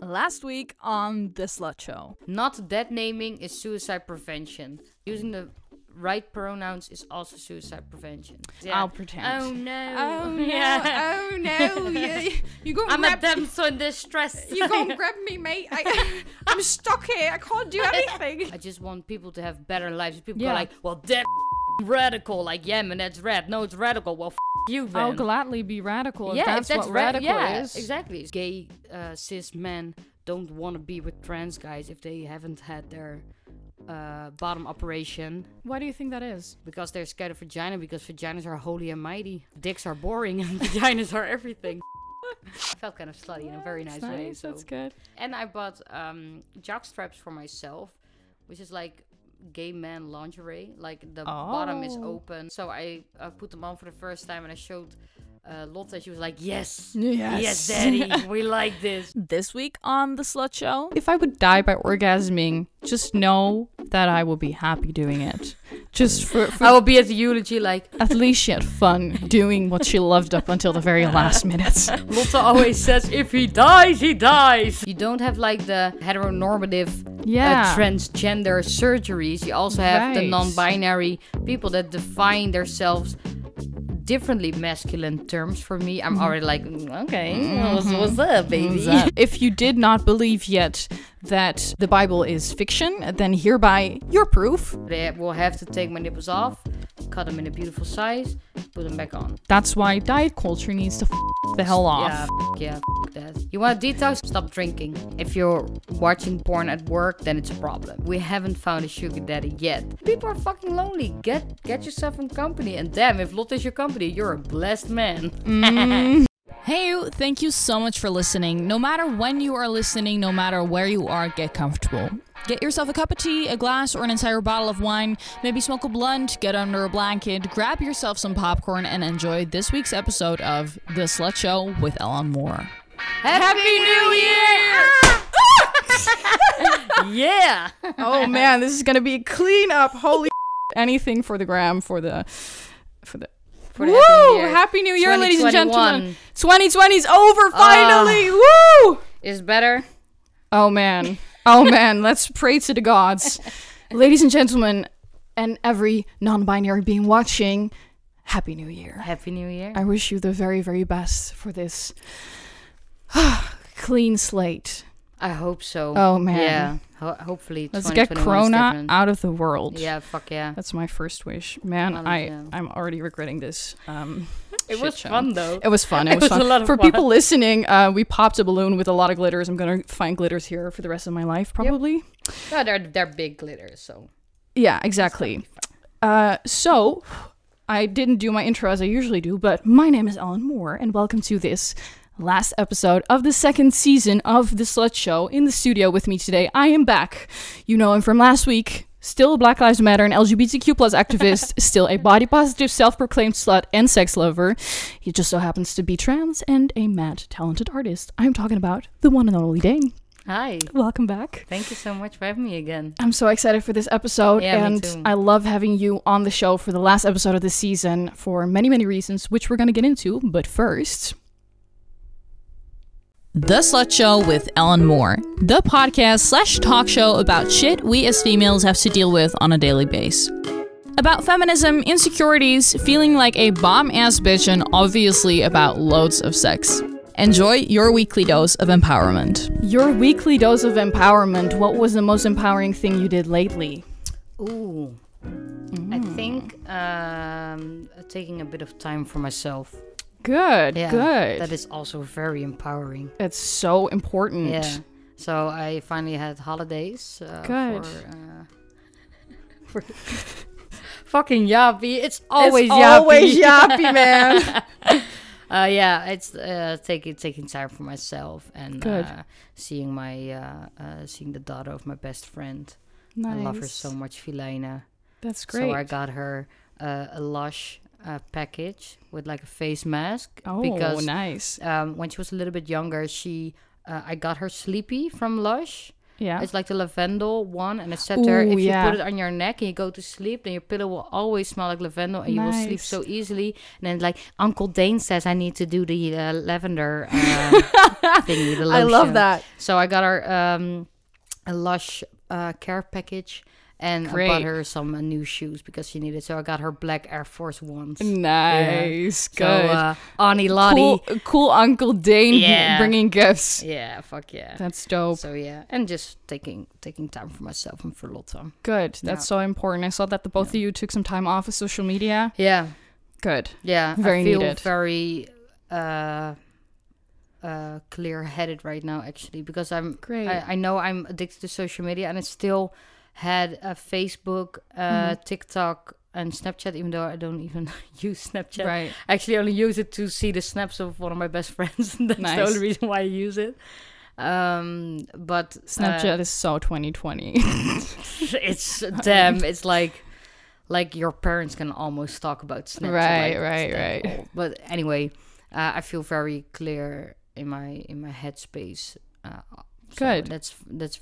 Last week on The Slut Show. Not dead naming is suicide prevention. Using the right pronouns is also suicide prevention. Yeah. I'll pretend. Oh no. Oh no. Yeah. Oh no. You go I'm a grab damsel in distress. You gonna grab me, mate. I'm stuck here. I can't do anything. I just want people to have better lives. People Yeah. go like, well, that's radical. Like, yeah, man, that's rad. No, it's radical. Well, you then. I'll gladly be radical if Yeah, that's if that's what radical yeah, is. exactly. Gay cis men don't want to be with trans guys if they haven't had their bottom operation. Why do you think that is? Because they're scared of vagina, because vaginas are holy and mighty. Dicks are boring and vaginas are everything. I felt kind of slutty in a very nice way. Nice, So. that's good. And I bought jock straps for myself, which is like gay man lingerie. Like the bottom is open. So I put them on for the first time and I showed Lotte. She was like, yes, daddy, we like this. This week on The Slut Show, if I would die by orgasming, just know that I will be happy doing it. Just for I will be at the eulogy like, at least she had fun doing what she loved up until the very last minute. Lotte always says, if he dies, he dies. You don't have like the heteronormative transgender surgeries. You also have the Right. non-binary people that define themselves differently. Masculine terms for me. I'm already like, okay, what's up, baby? If you did not believe yet that the Bible is fiction, then hereby your proof. They will have to take my nipples off, cut them in a beautiful size, put them back on. That's why diet culture needs to the hell off. Yeah, that. You want to detox? Stop drinking. If you're watching porn at work, then it's a problem. We haven't found a sugar daddy yet. People are fucking lonely. Get yourself in company. And damn, if Lotte is your company, you're a blessed man. Hey, thank you so much for listening. No matter when you are listening, no matter where you are, get comfortable. Get yourself a cup of tea, a glass, or an entire bottle of wine. Maybe smoke a blunt, get under a blanket, grab yourself some popcorn, and enjoy this week's episode of The Slut Show with Ellen Moore. Happy New Year! Yeah! Oh man, this is gonna be a cleanup. Holy anything for the gram, for the Woo! Happy New Year, ladies and 2021. gentlemen. 2020's over finally. Woo! Is better? Oh man. Oh man, let's pray to the gods. Ladies and gentlemen, and every non-binary being watching, Happy New Year. Happy New Year. I wish you the very, very best for this clean slate. I hope so. Oh man. Yeah. Hopefully Let's get 2021 is Corona different. out of the world. Yeah, fuck yeah. That's my first wish. Man, Yeah. I'm already regretting this. It was shit show. fun though. It was fun. It was fun. a lot of For fun. people listening, we popped a balloon with a lot of glitters. I'm gonna find glitters here for the rest of my life, probably. Yeah, they're big glitters, so. Yeah, exactly. So, I didn't do my intro as I usually do, but my name is Ellen Moore, and welcome to this last episode of the second season of The Slut Show. In the studio with me today, I am back. You know him from last week. Still a Black Lives Matter and LGBTQ plus activist. Still a body positive, self-proclaimed slut and sex lover. He just so happens to be trans and a mad talented artist. I'm talking about the one and only Dane. Hi. Welcome back. Thank you so much for having me again. I'm so excited for this episode, Yeah, me and too. I love having you on the show for the last episode of the season for many, many reasons, which we're going to get into. But first, The Slut Show with Ellen Moore, the podcast/talk show about shit we as females have to deal with on a daily basis. About feminism, insecurities, feeling like a bomb-ass bitch, and obviously about loads of sex. Enjoy your weekly dose of empowerment. Your weekly dose of empowerment. What was the most empowering thing you did lately? Ooh. I think taking a bit of time for myself. Good, Yeah, good. That is also very empowering. It's so important. Yeah. So I finally had holidays. Good. For fucking yappy. It's always It's yappy. always yappy, man. Yeah, it's taking time for myself and Good. seeing the daughter of my best friend. Nice. I love her so much, Filina. That's great. So I got her a Lush package with like a face mask. Oh, because nice. when she was a little bit younger, I got her Sleepy from Lush. Yeah. It's like the lavendel one, and it's set there. Ooh, If you yeah. put it on your neck and you go to sleep, then your pillow will always smell like lavendel, and you will sleep Nice. so easily. And then like Uncle Dane says, I need to do the lavender thingy, the lotion. I love that. So I got her a Lush care package. And I bought Great. her some new shoes because she needed. So I got her black Air Force Ones. Nice. So, Good. Ani Lottie. Cool Uncle Dane Yeah. bringing gifts. Yeah, fuck yeah. That's dope. So yeah, and just taking time for myself and for Lotte. Good. That's so important. I saw that the both of you took some time off of social media. Yeah, Good. yeah. Very I feel needed. very clear-headed right now, actually, because Great. I know I'm addicted to social media, and I still had Facebook, TikTok, and Snapchat, even though I don't even use Snapchat. Right. I actually only use it to see the snaps of one of my best friends. And that's Nice. the only reason why I use it. But Snapchat is so 2020. it's damn. It's like your parents can almost talk about Snapchat. Right, like, right, it's damn right. old. But anyway, I feel very clear in my headspace. So Good. That's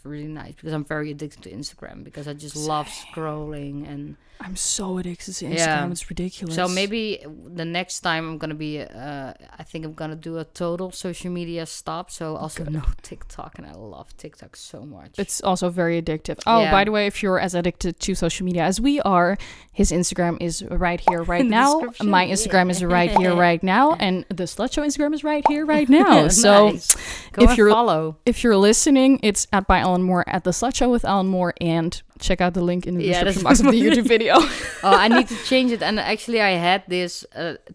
really nice because I'm very addicted to Instagram because I just love scrolling and I'm so addicted to Instagram. Yeah. It's ridiculous. so maybe the next time I'm gonna be I think I'm gonna do a total social media stop. So also no TikTok, and I love TikTok so much. It's also very addictive. Oh, Yeah. by the way, if you're as addicted to social media as we are, his Instagram is right here, right In the now. description. My Instagram is right here, right now, and the Slut-Show Instagram is right here, right now. So Nice. Go if and you're follow. if you're listening, it's at by Ellen Moore at the Slut-Show with Ellen Moore, and check out the link in the Yeah, description that's box of the YouTube video. Oh, I need to change it. And actually, I had this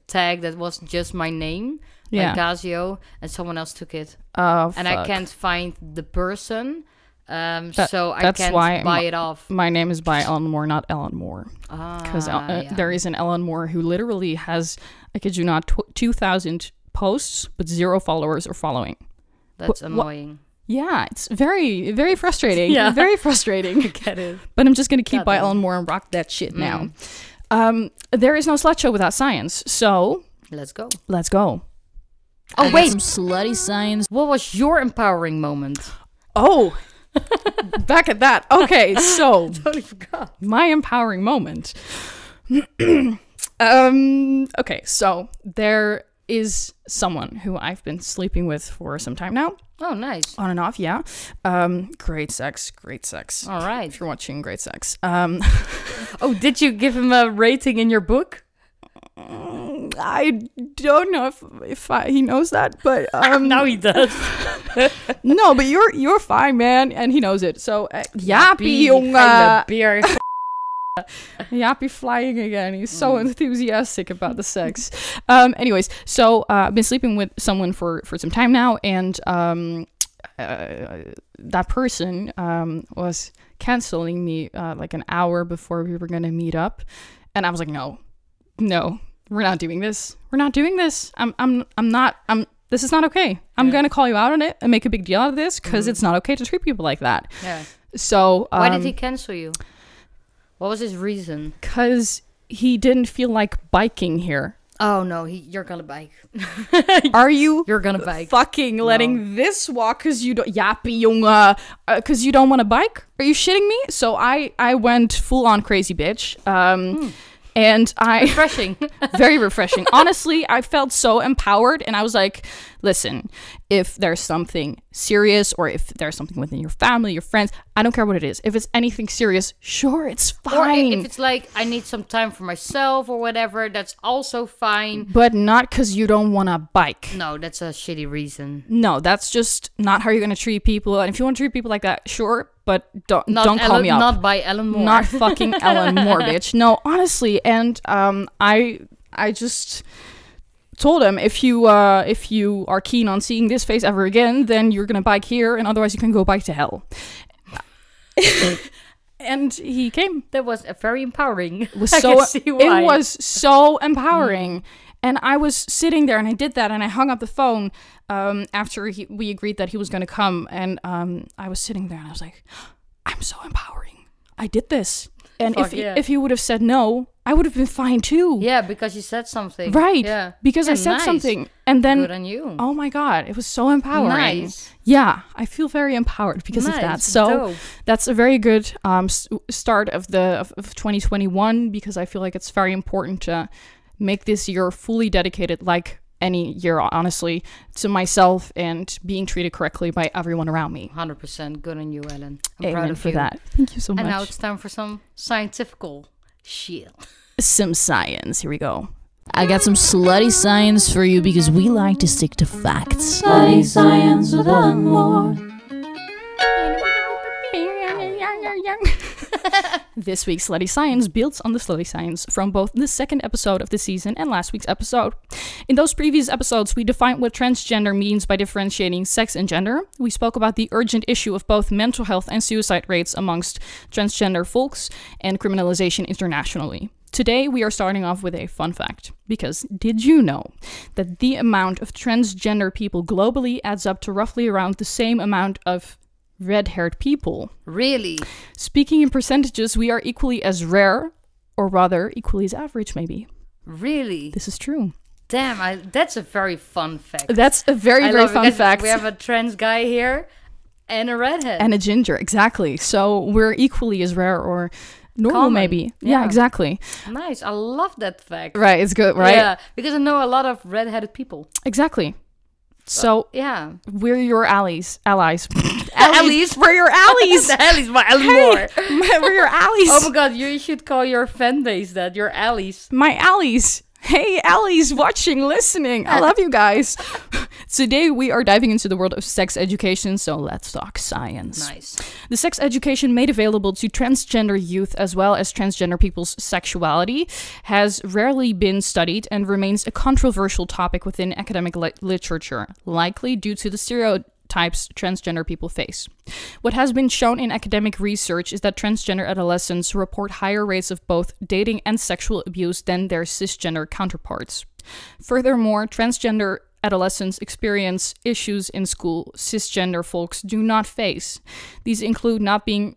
tag that was just my name, Yeah. like Casio, and someone else took it. Oh, And I fuck. can't find the person, That- so I that's can't why buy it off. My name is by Ellen Moore, not Ellen Moore. Because Yeah. there is an Ellen Moore who literally has, I kid you not, 2,000 posts, but 0 followers or following. That's wha- annoying. Yeah, it's very, very frustrating. Yeah. Very frustrating. Get it? But I'm just going to keep by Goddamn. Ellen Moore and rock that shit now. There is no slut show without science. So Let's go. let's go. Oh, wait. Some slutty science. What was your empowering moment? Oh, back at that. Okay, so Totally forgot. my empowering moment. Okay, so there is someone who I've been sleeping with for some time now. Oh, nice. On and off, yeah. Great sex. All right. If you're watching, great sex. Oh, did you give him a rating in your book? I don't know if he knows that, but Now he does. no, but you're fine, man, and he knows it. So Jappie, Geile jongen, beer. Jappie flying again. He's so enthusiastic about the sex. Anyways, so I've been sleeping with someone for some time now, and that person was canceling me like an hour before we were gonna meet up, and I was like, no, we're not doing this. We're not doing this. This is not okay. I'm gonna call you out on it and make a big deal out of this because it's not okay to treat people like that. Yeah. So Why did he cancel you? What was his reason? Because he didn't feel like biking here. Oh no, you're gonna bike. Are you? You're gonna bike. Fucking letting this walk because you don't, Jappie, jongen, because you don't want to bike? Are you shitting me? So I went full on crazy bitch. And I Refreshing. very refreshing. Honestly, I felt so empowered, and I was like, listen, if there's something serious or if there's something within your family, your friends, I don't care what it is. If it's anything serious, sure, it's Or fine. if it's like, I need some time for myself or whatever, that's also fine. But not because you don't want to bike. No, that's a shitty reason. No, that's just not how you're going to treat people. And if you want to treat people like that, sure, but don't call Ellen, me up. Not by Ellen Moore. Not fucking Ellen Moore, bitch. No, honestly. And I just told him, if you are keen on seeing this face ever again, then you're gonna bike here, and otherwise you can go bike to hell. And he came. That was very empowering. It was I so can see why. it was so empowering. And I was sitting there and I did that, and I hung up the phone after we agreed that he was going to come. And I was sitting there and I was like, I'm so empowering. I did this. And Fuck yeah. if he would have said no, I would have been fine too. Yeah, because you said something. Right. Yeah. Because I said nice. something. And then, Good on you. oh my God, it was so empowering. Nice. Yeah, I feel very empowered because of that. Nice. So Dope. that's a very good start of 2021, because I feel like it's very important to make this year fully dedicated, like any year, honestly, to myself and being treated correctly by everyone around me. 100% good on you, Ellen. I'm Amen proud of for you. that. Thank you so much. And now it's time for some scientifical shit. Some science. Here we go. I got some slutty science for you because we like to stick to facts. Slutty Science with Ellen Moore. This week's Slutty Science builds on the Slutty Science from both the second episode of the season and last week's episode. In those previous episodes, we defined what transgender means by differentiating sex and gender. We spoke about the urgent issue of both mental health and suicide rates amongst transgender folks and criminalization internationally. Today, we are starting off with a fun fact, because did you know that the amount of transgender people globally adds up to roughly around the same amount of red-haired people? Really? Speaking in percentages, we are equally as rare, or rather, equally as average, maybe. Really? This is true. Damn, that's a very fun fact. That's a very, very fun fact. We have a trans guy here and a redhead. And a ginger, exactly. So we're equally as rare or normal, Common. maybe. Yeah, exactly. Nice. I love that fact. Right, it's good, right? Yeah, because I know a lot of redheaded people. Exactly. So Yeah. we're your allies. Allies. Allies? We're your allies. The allies, my Ellen Moore. We're your allies. Oh my god, you should call your fan base that. Your allies. My allies. Hey, allies watching, listening. I love you guys. Today, we are diving into the world of sex education, so let's talk science. Nice. The sex education made available to transgender youth as well as transgender people's sexuality has rarely been studied and remains a controversial topic within academic literature, likely due to the stereotypes transgender people face. What has been shown in academic research is that transgender adolescents report higher rates of both dating and sexual abuse than their cisgender counterparts. Furthermore, transgender adolescents experience issues in school cisgender folks do not face. These include not being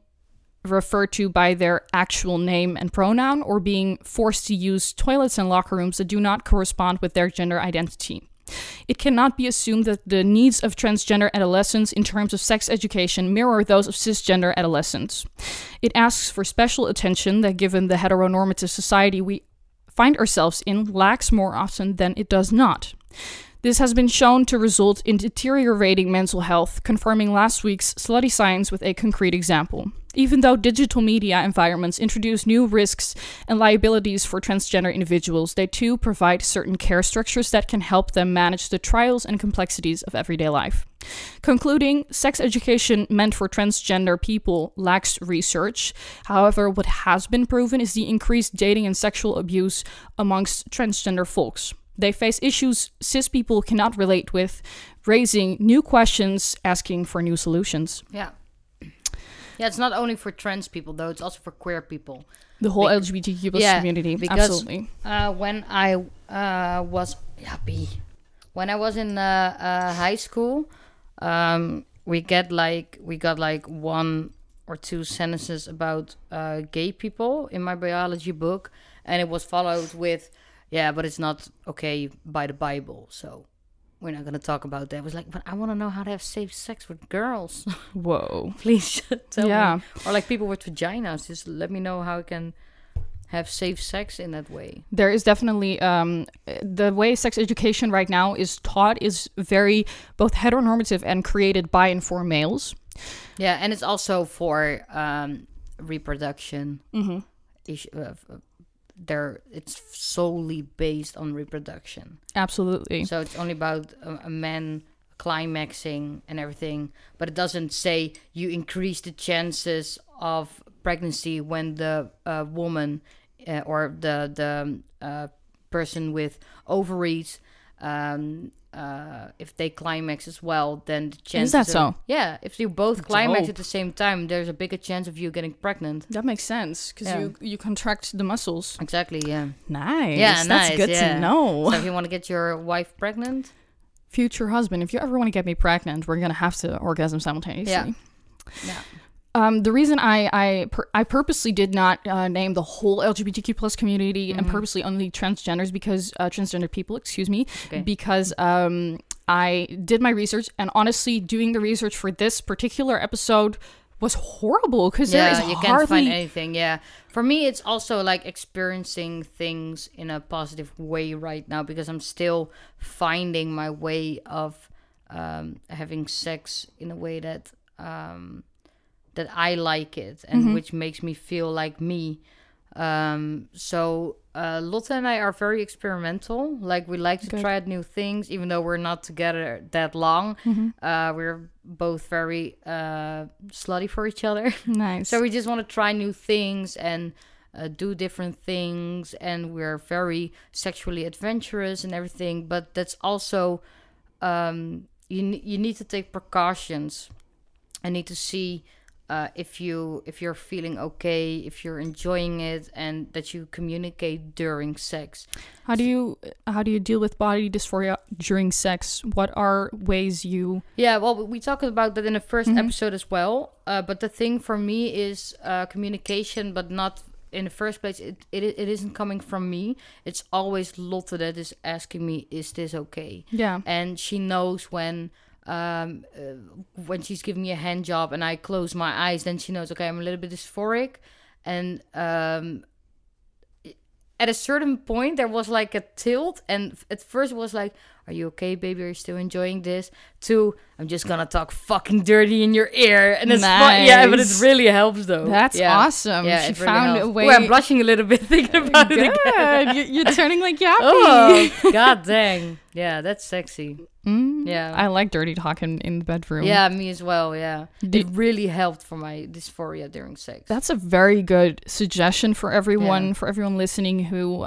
referred to by their actual name and pronoun, or being forced to use toilets and locker rooms that do not correspond with their gender identity. It cannot be assumed that the needs of transgender adolescents in terms of sex education mirror those of cisgender adolescents. It asks for special attention that, given the heteronormative society we find ourselves in, lacks more often than it does not. This has been shown to result in deteriorating mental health, confirming last week's Slutty Science with a concrete example. Even though digital media environments introduce new risks and liabilities for transgender individuals, they too provide certain care structures that can help them manage the trials and complexities of everyday life. Concluding, sex education meant for transgender people lacks research. However, what has been proven is the increased dating and sexual abuse amongst transgender folks. They face issues cis people cannot relate with, raising new questions, asking for new solutions. Yeah. Yeah, it's not only for trans people, though. It's also for queer people. The whole LGBTQ plus community, because, absolutely. When I was... Yeah, when I was in high school, we got like 1 or 2 sentences about gay people in my biology book. And it was followed with... Yeah, but it's not okay by the Bible, so we're not going to talk about that. I was like, but I want to know how to have safe sex with girls. Whoa. Please tell Yeah. me. Or like people with vaginas, just let me know how I can have safe sex in that way. There is definitely, the way sex education right now is taught is very both heteronormative and created by and for males. Yeah, and it's also for reproduction. Mm-hmm. It's solely based on reproduction. Absolutely. So it's only about a man climaxing and everything, but it doesn't say you increase the chances of pregnancy when the woman or the person with ovaries, if they climax as well, then the chances... Is that so? Yeah, if you both climax Dope. at the same time, there's a bigger chance of you getting pregnant. That makes sense, because you contract the muscles. Exactly, yeah. Nice. Yeah, That's nice, good yeah. to know. So if you want to get your wife pregnant... Future husband, if you ever want to get me pregnant, we're going to have to orgasm simultaneously. Yeah. The reason I purposely did not name the whole LGBTQ plus community and purposely only transgenders because transgender people, excuse me, because I did my research, and honestly, doing the research for this particular episode was horrible because there is you hardly can't find anything. Yeah, for me, it's also like experiencing things in a positive way right now because I'm still finding my way of having sex in a way that that I like it and which makes me feel like me. So Lotte and I are very experimental. Like, we like to try out new things, even though we're not together that long. We're both very slutty for each other. Nice. So we just want to try new things and do different things. And we're very sexually adventurous and everything. But that's also, you need to take precautions. I need to see if you're feeling okay, if you're enjoying it, and that you communicate during sex. How do you deal with body dysphoria during sex? What are ways you? Yeah, well, we talked about that in the first episode as well. But the thing for me is communication, but not in the first place. It isn't coming from me. It's always Lotte that is asking me, "Is this okay?" Yeah, and she knows when she's giving me a hand job and I close my eyes, then she knows, okay, I'm a little bit dysphoric. And at a certain point, there was like a tilt. And at first it was like, are you okay, baby? Are you still enjoying this? To, I'm just gonna talk fucking dirty in your ear. And it's fun. Yeah, but it really helps though. That's awesome. Yeah, she really found helps. a way. Ooh, I'm blushing a little bit thinking about it again. You're turning like Yappy. Oh, god dang. Yeah, that's sexy. Yeah, I like dirty talking in the bedroom. Yeah, me as well. Yeah, it really helped for my dysphoria during sex. That's a very good suggestion for everyone. For everyone listening who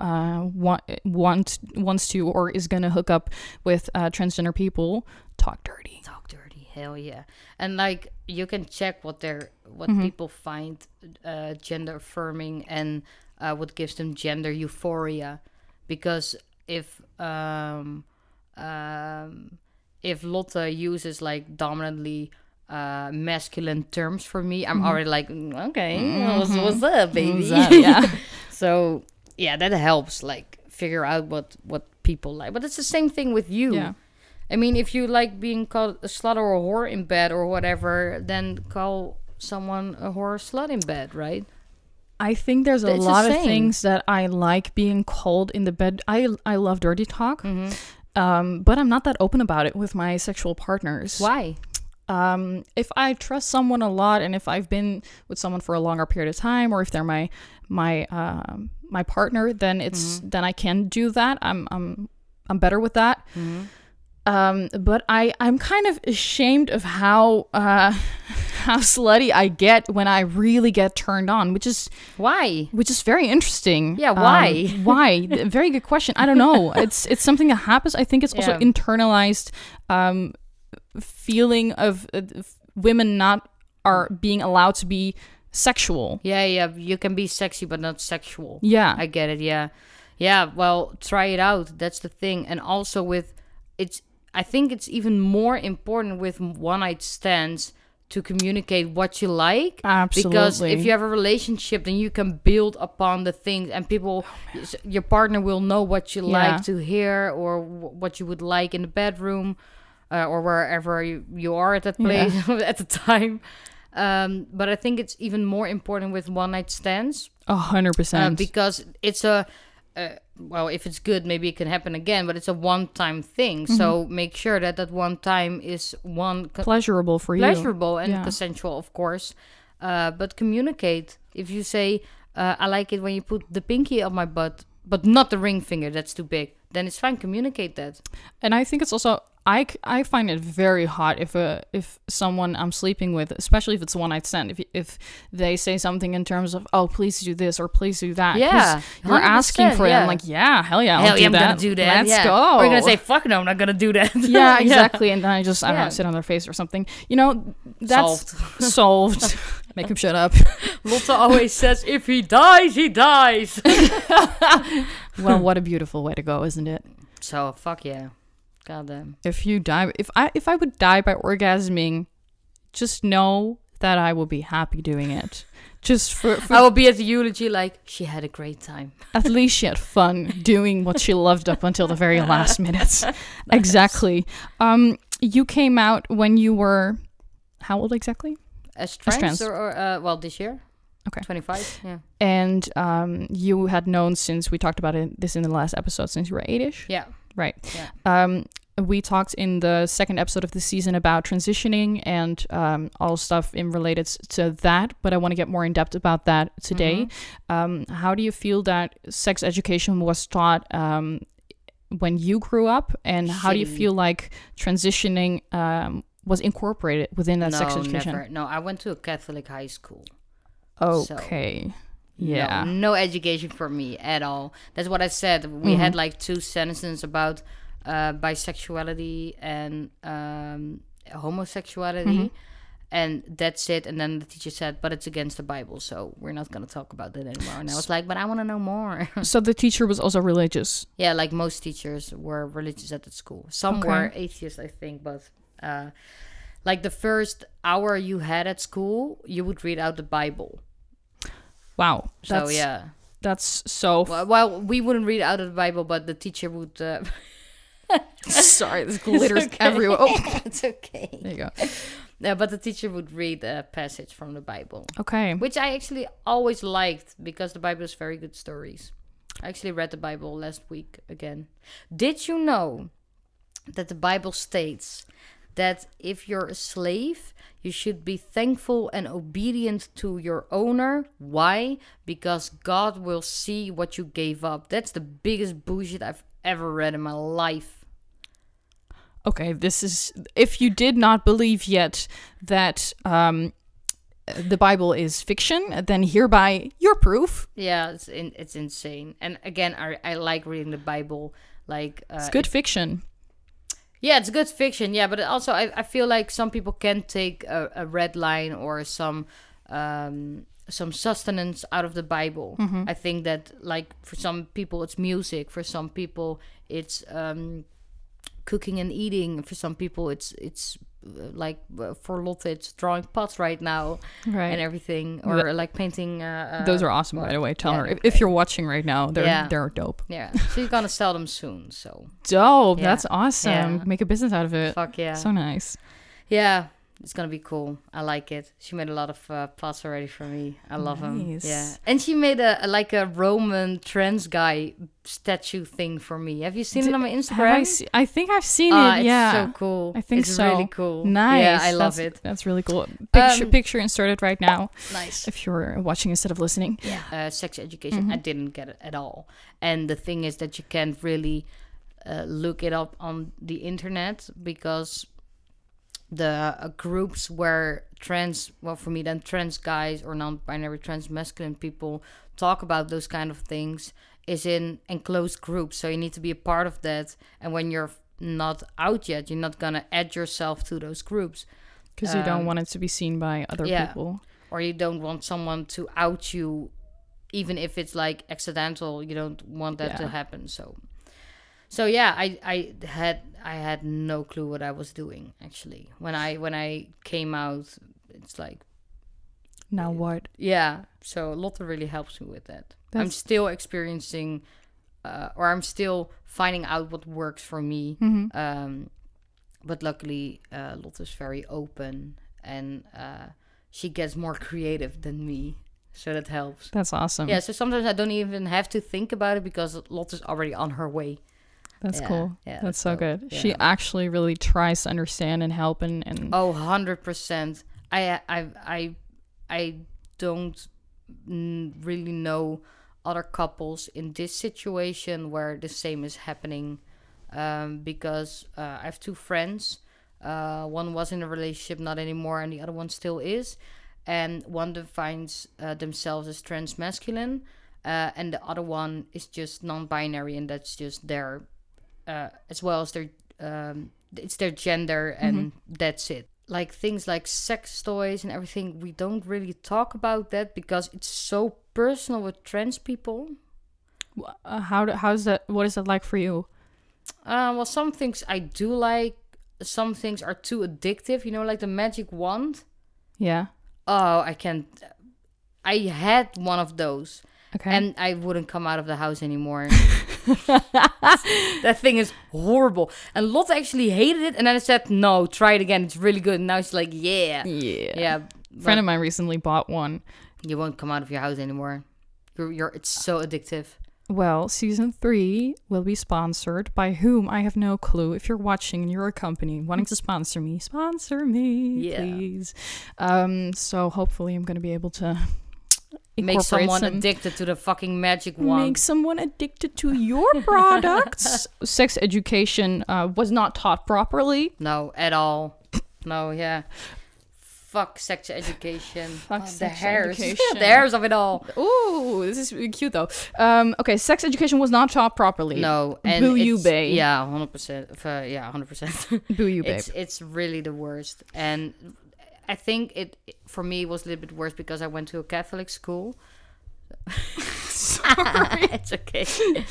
wants to or is gonna hook up with transgender people. Talk dirty. Talk dirty. Hell yeah. And like, you can check what people find gender affirming and what gives them gender euphoria, because if Lotte uses like dominantly masculine terms for me, I'm already like, okay, what's up, baby? What's up? Yeah. So yeah, that helps like figure out what people like. But it's the same thing with you. Yeah. I mean, if you like being called a slut or a whore in bed or whatever, then call someone a whore or slut in bed, right? I think there's a lot of things that I like being called in the bed. I love dirty talk, but I'm not that open about it with my sexual partners. Why? If I trust someone a lot, and if I've been with someone for a longer period of time, or if they're my partner, then then I can do that. I'm better with that. But I'm kind of ashamed of how slutty I get when I really get turned on, which is very interesting. Yeah, why? Why? Very good question. I don't know. It's something that happens. I think it's also internalized feeling of women not are being allowed to be sexual. Yeah, you can be sexy but not sexual. Yeah, I get it. Yeah. Well, try it out. That's the thing. And also I think it's even more important with one-night stands to communicate what you like. Absolutely. Because if you have a relationship, then you can build upon the things, and your partner will know what you like to hear, or what you would like in the bedroom, or wherever you are at that place at the time. But I think it's even more important with one-night stands. 100%. Because it's well, if it's good, maybe it can happen again, but it's a one-time thing. So make sure that one time is pleasurable for you. Pleasurable and consensual, of course. But communicate. If you say, I like it when you put the pinky on my butt, but not the ring finger, that's too big, then it's fine. Communicate that. And I think it's also, I find it very hot if someone I'm sleeping with, especially if it's a one-night stand, if they say something in terms of, oh, please do this or please do that. Yeah, you're asking for it. I'm like, yeah, hell yeah, I'm gonna do that. Let's go. Or you're gonna say, fuck no, I'm not gonna do that. Yeah, exactly. And then I don't know, sit on their face or something. You know, that's solved. Make him shut up. Lotte always says, if he dies, he dies. Well, what a beautiful way to go, isn't it? So fuck yeah. God damn. If you die, if I would die by orgasming, just know that I will be happy doing it. Just for I will be at the eulogy like, she had a great time. at least she had fun doing what she loved up until the very last minutes. Exactly. You came out when you were, how old exactly? As trans, trans. well, this year. Okay. 25, yeah. And you had known since we talked about this in the last episode, since you were 8-ish? Yeah. Right. Yeah. We talked in the second episode of the season about transitioning and all stuff in related to that, but I want to get more in depth about that today. How do you feel that sex education was taught when you grew up, and how do you feel like transitioning was incorporated within that sex education? Never. No, I went to a Catholic high school. Okay. So, yeah. No education for me at all. That's what I said. We had like 2 sentences about bisexuality and homosexuality, and that's it. And then the teacher said, but it's against the Bible, so we're not going to talk about that anymore. And I was like, but I want to know more. So the teacher was also religious? Yeah, like most teachers were religious at the school. Some were atheists, I think, but like the first hour you had at school, you would read out the Bible. Wow. So yeah, that's so... Well, we wouldn't read out of the Bible, but the teacher would... Sorry, this glitters everywhere. Oh, it's okay. There you go. Yeah, but the teacher would read a passage from the Bible. Okay. Which I actually always liked, because the Bible is very good stories. I actually read the Bible last week again. Did you know that the Bible states that if you're a slave, you should be thankful and obedient to your owner? Why? Because God will see what you gave up. That's the biggest bullshit I've ever read in my life. Okay, this is... If you did not believe yet that the Bible is fiction, then hereby your proof. Yeah, it's insane. And again, I like reading the Bible. Like it's good fiction. Yeah, it's good fiction. Yeah, but also I feel like some people can take a red line or some sustenance out of the Bible. I think that, like, for some people it's music, for some people it's cooking and eating, for some people it's like for Lotte it's drawing pots right now, and everything, or like painting. Those are awesome, by the way. Tell her if you're watching right now, they're dope. Yeah, she's gonna sell them soon. So dope. Yeah. That's awesome. Yeah. Make a business out of it. Fuck yeah. So nice. Yeah, it's gonna be cool. I like it. She made a lot of pots already for me. I love them. Yeah, and she made a Roman trans guy statue thing for me. Have you seen it on my Instagram? I think I've seen it. Yeah, it's so cool. I think it's so. Really cool. Nice. Yeah, I love it. That's really cool. Picture inserted right now. Nice. If you're watching instead of listening. Yeah. Sex education. I didn't get it at all. And the thing is that you can't really look it up on the internet, because the groups where trans guys or non-binary trans masculine people talk about those kind of things is in enclosed groups. So you need to be a part of that. And when you're not out yet, you're not going to add yourself to those groups. Because you don't want it to be seen by other people. Or you don't want someone to out you, even if it's like accidental. You don't want that to happen. So yeah, I had no clue what I was doing, actually. When I came out, it's like, now what? Yeah, so Lotte really helps me with that. I'm still experiencing, or I'm still finding out what works for me. But luckily, Lotte's very open, and she gets more creative than me. So that helps. That's awesome. Yeah, so sometimes I don't even have to think about it, because Lotte's already on her way. That's cool. Yeah, that's so good. Yeah. She actually really tries to understand and help and 100%. I don't really know other couples in this situation where the same is happening, because I have 2 friends. One was in a relationship, not anymore, and the other one still is. And one defines themselves as trans masculine, and the other one is just non-binary, and that's just their as well as their it's their gender, and that's it. Like things like sex toys and everything, we don't really talk about that because it's so personal with trans people. How's that? What is that like for you? Well, some things I do like. Some things are too addictive. You know, like the magic wand. Yeah. Oh, I can't. I had one of those. Okay. And I wouldn't come out of the house anymore. That thing is horrible. And Lotte actually hated it. And then I said, no, try it again. It's really good. And now she's like, yeah. Yeah. A but friend of mine recently bought one. You won't come out of your house anymore. It's so addictive. Well, season 3 will be sponsored by whom I have no clue. If you're watching and you're a company wanting to sponsor me, please. So hopefully I'm going to be able to make someone addicted to the fucking magic wand. Make someone addicted to your products. Sex education was not taught properly. No, at all. No, yeah. Fuck sex education. Fuck sex education. education. The hairs of it all. Ooh, this is cute though. Okay, sex education was not taught properly. No, and boo you, babe. Yeah, 100%. 100%. Boo you, babe. It's really the worst, and I think it for me was a little bit worse because I went to a Catholic school. Sorry. It's okay.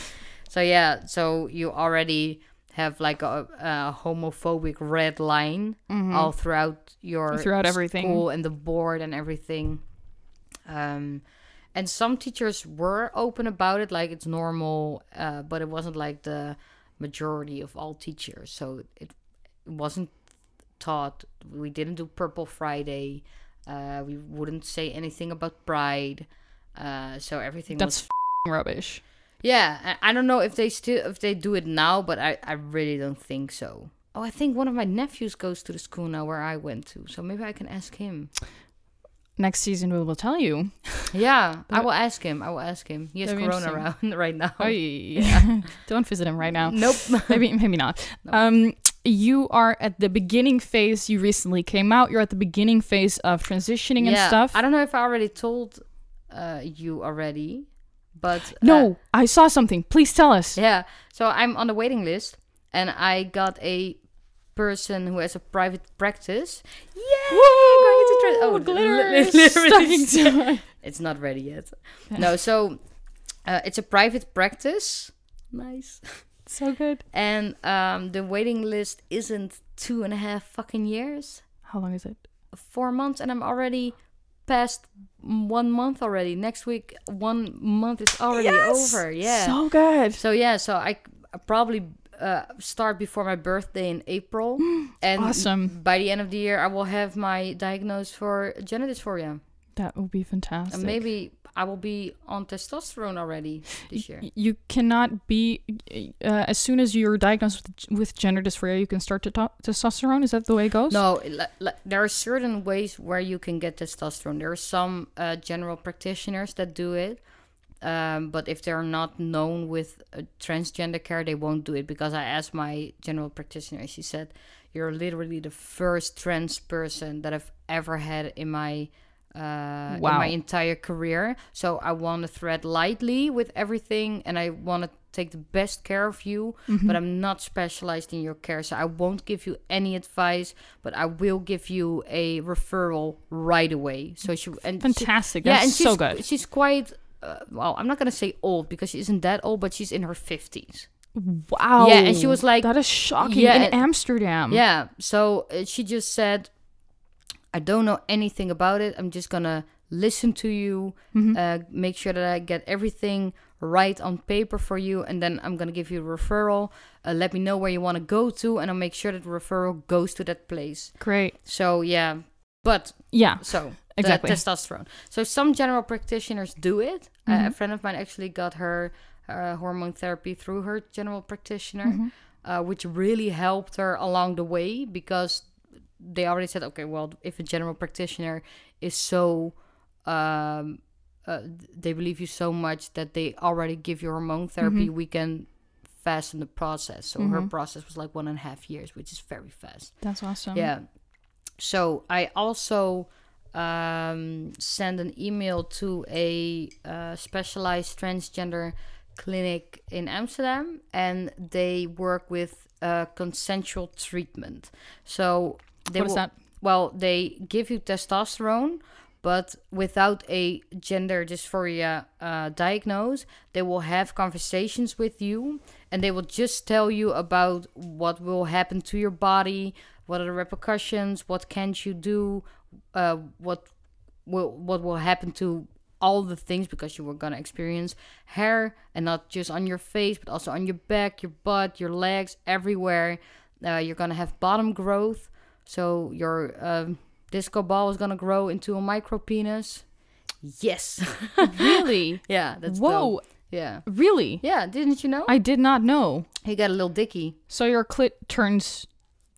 So you already have like a homophobic red line all throughout everything, school and the board and everything. And some teachers were open about it, like it's normal, but it wasn't like the majority of all teachers. So it wasn't taught. We didn't do Purple Friday. We wouldn't say anything about Pride. So everything was rubbish. Yeah, I don't know if they do it now, but I really don't think so. Oh, I think one of my nephews goes to the school now where I went to, so maybe I can ask him. Next season we will tell you. Yeah, I will ask him. He has corona around right now. Oh, yeah. Don't visit him right now. Nope. maybe not. Nope. You are at the beginning phase. You recently came out. You're at the beginning phase of transitioning and stuff. I don't know if I already told you already. But no, I saw something. Please tell us. Yeah. So I'm on the waiting list, and I got a person who has a private practice. Yay! Woo! Glitter. It's not ready yet. No, so it's a private practice. Nice. So good. And the waiting list isn't 2.5 fucking years. How long is it? 4 months, and I'm already past 1 month already. Next week 1 month is already over. Yeah, so good. So I probably start before my birthday in April. And awesome. By the end of the year I will have my diagnosis for gender dysphoria. That would be fantastic. And maybe I will be on testosterone already this year. You cannot be as soon as you're diagnosed with gender dysphoria, you can start testosterone. Is that the way it goes? No, there are certain ways where you can get testosterone. There are some general practitioners that do it, but if they're not known with transgender care, they won't do it. Because I asked my general practitioner, she said, "You're literally the first trans person that I've ever had in my in my entire career. So I want to tread lightly with everything, and I want to take the best care of you, but I'm not specialized in your care, so I won't give you any advice, but I will give you a referral right away." So fantastic. That's so good. She's quite well, I'm not gonna say old because she isn't that old, but she's in her 50s. Wow. Yeah, and she was like, that is shocking. In Amsterdam. Yeah. So she just said, "I don't know anything about it. I'm just gonna listen to you, make sure that I get everything right on paper for you, and then I'm gonna give you a referral. Let me know where you want to go to, and I'll make sure that the referral goes to that place." Great. So yeah, but yeah, so exactly. Testosterone. So some general practitioners do it. A friend of mine actually got her hormone therapy through her general practitioner, which really helped her along the way, because they already said, okay, well, if a general practitioner is so, they believe you so much that they already give you hormone therapy, we can fasten the process. So her process was like 1.5 years, which is very fast. That's awesome. Yeah. So I also sent an email to a specialized transgender clinic in Amsterdam, and they work with consensual treatment. So what is that? Well, they give you testosterone, but without a gender dysphoria diagnosis. They will have conversations with you, and they will just tell you about what will happen to your body, what are the repercussions, what can't you do, what what will happen to all the things, because you were gonna experience hair, and not just on your face, but also on your back, your butt, your legs, everywhere. You're gonna have bottom growth, so your disco ball is gonna grow into a micro penis. Yes. Really? Yeah, that's Whoa. dope. Yeah. Really? Yeah, didn't you know? I did not know. You got a little dicky. So your clit turns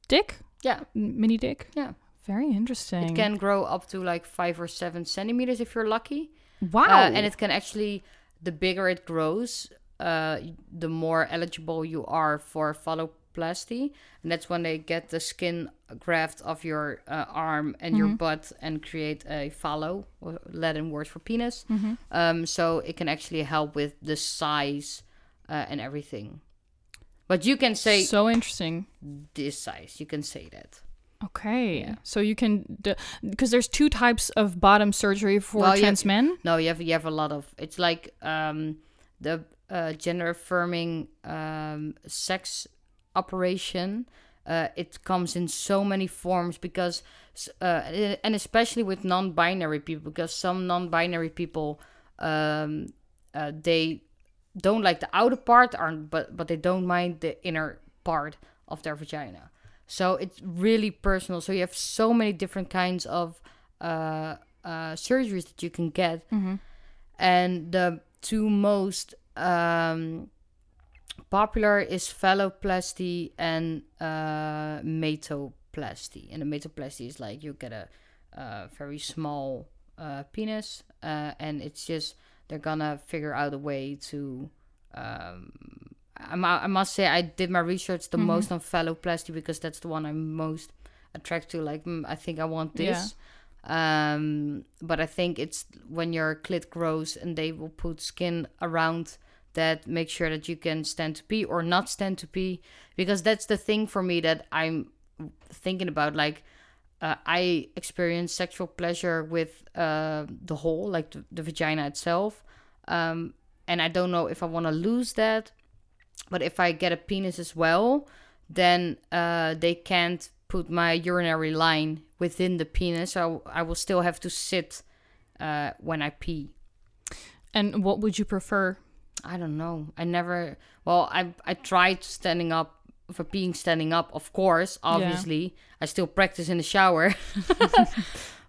dick? Yeah. Mini dick? Yeah. Very interesting. It can grow up to like 5 or 7 centimeters if you're lucky. Wow. And it can actually, the bigger it grows, the more eligible you are for phalloplasty. And that's when they get the skin graft of your arm and your butt and create a phallo, or Latin word for penis. So it can actually help with the size and everything. But you can say so interesting. this size. You can say that. Okay. Yeah. So you can, because there's 2 types of bottom surgery for trans men. No, you have a lot of. It's like the gender affirming sex operation. It comes in so many forms, because and especially with non-binary people, because some non-binary people they don't like the outer part, but they don't mind the inner part of their vagina. So it's really personal. So you have so many different kinds of surgeries that you can get. And the 2 most popular is phalloplasty and metoplasty. And the metoplasty is like you get a very small penis, and it's just they're gonna figure out a way to. I must say I did my research the most on phalloplasty, because that's the one I'm most attracted to. Like, I think I want this. But I think it's when your clit grows and they will put skin around that, make sure that you can stand to pee or not stand to pee, because that's the thing for me that I'm thinking about. Like, I experience sexual pleasure with the hole, like the vagina itself, and I don't know if I want to lose that. But if I get a penis as well, then they can't put my urinary line within the penis. So I will still have to sit when I pee. And what would you prefer? I don't know. I tried standing up, for peeing standing up, of course, obviously. Yeah. I still practice in the shower.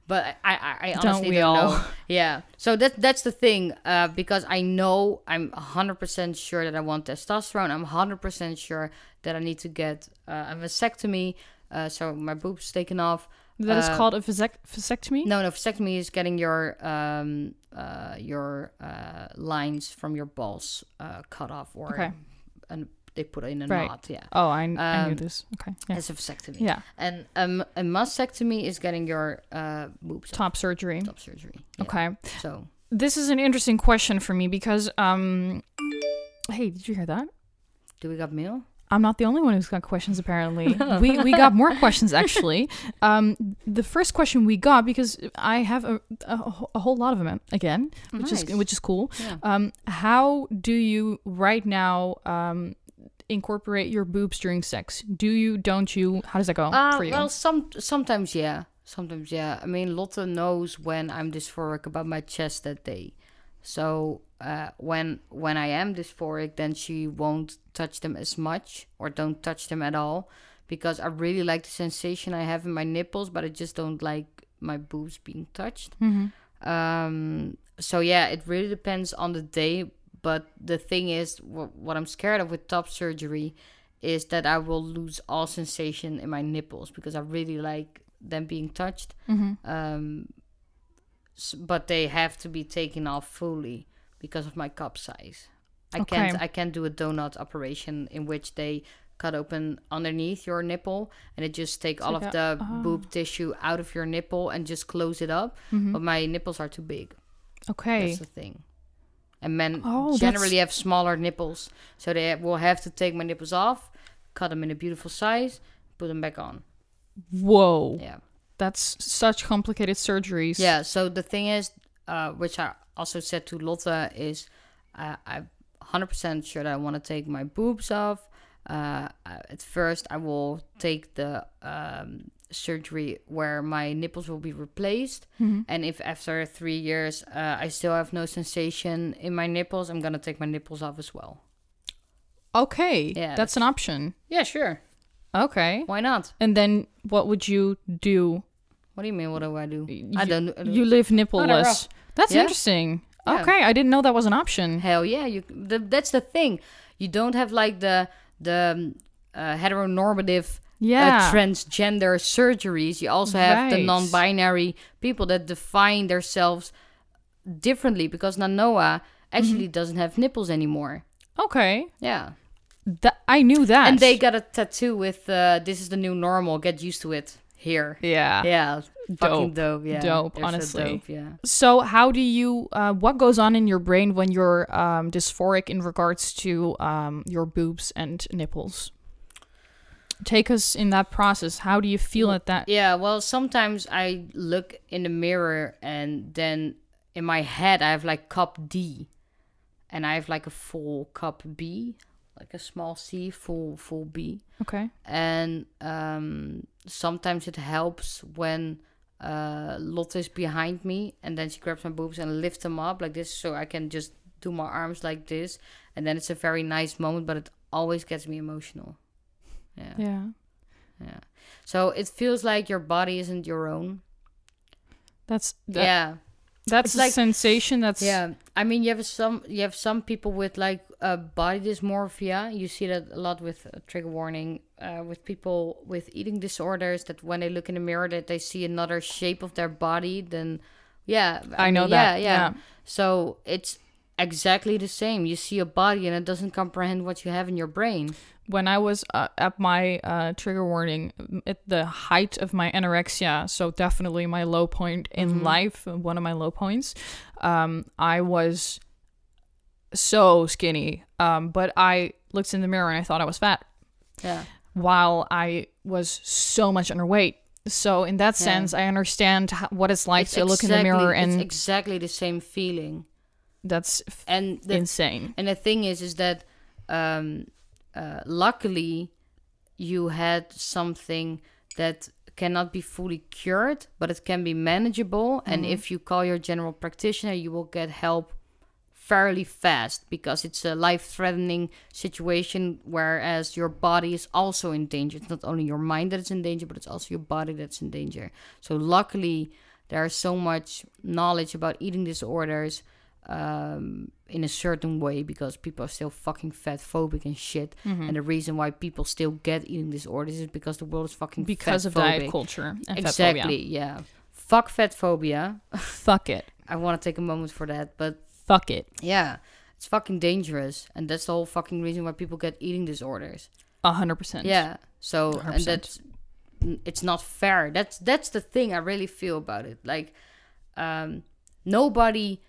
But I honestly don't know. Yeah. So that's the thing. Because I know I'm 100% sure that I want testosterone. I'm 100% sure that I need to get a vasectomy. So my boobs taken off. That is called a vasectomy? No, vasectomy is getting your lines from your balls cut off, or and they put it in a knot. Yeah. Oh, I knew this. Okay. Yeah. It's a vasectomy. Yeah. And a mastectomy is getting your boobs top surgery. Top surgery. Yeah. Okay. So this is an interesting question for me, because hey, did you hear that? Do we got mail? I'm not the only one who's got questions, apparently. we got more questions, actually. The first question we got, because I have a whole lot of them again, which is cool. Yeah. How do you right now incorporate your boobs during sex? Do you? Don't you? How does that go for you? Well, sometimes yeah. Sometimes yeah. I mean, Lotte knows when I'm dysphoric about my chest that day. So when I am dysphoric, then she won't touch them as much, or don't touch them at all, because I really like the sensation I have in my nipples, but I just don't like my boobs being touched. So yeah, it really depends on the day. But the thing is, what I'm scared of with top surgery is that I will lose all sensation in my nipples, because I really like them being touched. But they have to be taken off fully because of my cup size. I can't do a donut operation in which they cut open underneath your nipple and it just take all of the boob tissue out of your nipple and just close it up. But my nipples are too big. Okay. That's the thing. And men generally have smaller nipples, so they will have to take my nipples off, cut them in a beautiful size, put them back on. Whoa. Yeah. That's such complicated surgeries. Yeah, so the thing is, which I also said to Lotte, is I'm 100% sure that I want to take my boobs off. At first, I will take the surgery where my nipples will be replaced. And if after 3 years I still have no sensation in my nipples, I'm gonna take my nipples off as well. Okay. Yeah, that's an option. Yeah, sure. Okay. Why not? And then what would you do? What do you mean? What do I do? I don't. You live nippleless. That's Yeah. interesting. Yeah. Okay, I didn't know that was an option. Hell yeah! That's the thing. You don't have like the heteronormative transgender surgeries. You also have the Right. non-binary people that define themselves differently, because Nanoa actually doesn't have nipples anymore. Okay. Yeah. I knew that. And they got a tattoo with "This is the new normal. Get used to it." Here. Yeah. Yeah. Fucking dope. Yeah. Dope, They're so honestly. dope, yeah. So how do you, what goes on in your brain when you're dysphoric in regards to your boobs and nipples? Take us in that process. How do you feel at that? Yeah, well, sometimes I look in the mirror and then in my head I have like cup D and I have like a full cup B, like a small C, full B. Okay. And sometimes it helps when Lotte is behind me and then she grabs my boobs and lifts them up like this, so I can just do my arms like this, and then it's a very nice moment, but it always gets me emotional. Yeah. So it feels like your body isn't your own. That's It's a like sensation. That's I mean, you have some people with like body dysmorphia. You see that a lot with trigger warning with people with eating disorders, that when they look in the mirror that they see another shape of their body. Then I know mean, that. Yeah. So it's exactly the same. You see a body and it doesn't comprehend what you have in your brain. when I was at my trigger warning, at the height of my anorexia, so definitely my low point in life, one of my low points, I was so skinny, but I looked in the mirror and I thought I was fat. Yeah. While I was so much underweight. So in that sense, I understand what it's like to look in the mirror, and it's exactly the same feeling. That's insane. And the thing is that luckily you had something that cannot be fully cured, but it can be manageable. And if you call your general practitioner, you will get help fairly fast, because it's a life-threatening situation, whereas your body is also in danger. It's not only your mind that is in danger, but it's also your body that's in danger. So luckily there's so much knowledge about eating disorders in a certain way, because people are still fucking fat phobic and shit. And the reason why people still get eating disorders is because the world is fucking because fat of phobic. diet culture and Exactly, fat phobia. yeah. Fuck fat phobia. Fuck it. I want to take a moment for that, but Fuck it. yeah, it's fucking dangerous, and that's the whole fucking reason why people get eating disorders. 100%. Yeah, so 100%. and that's, it's not fair. That's the thing I really feel about it. Like, nobody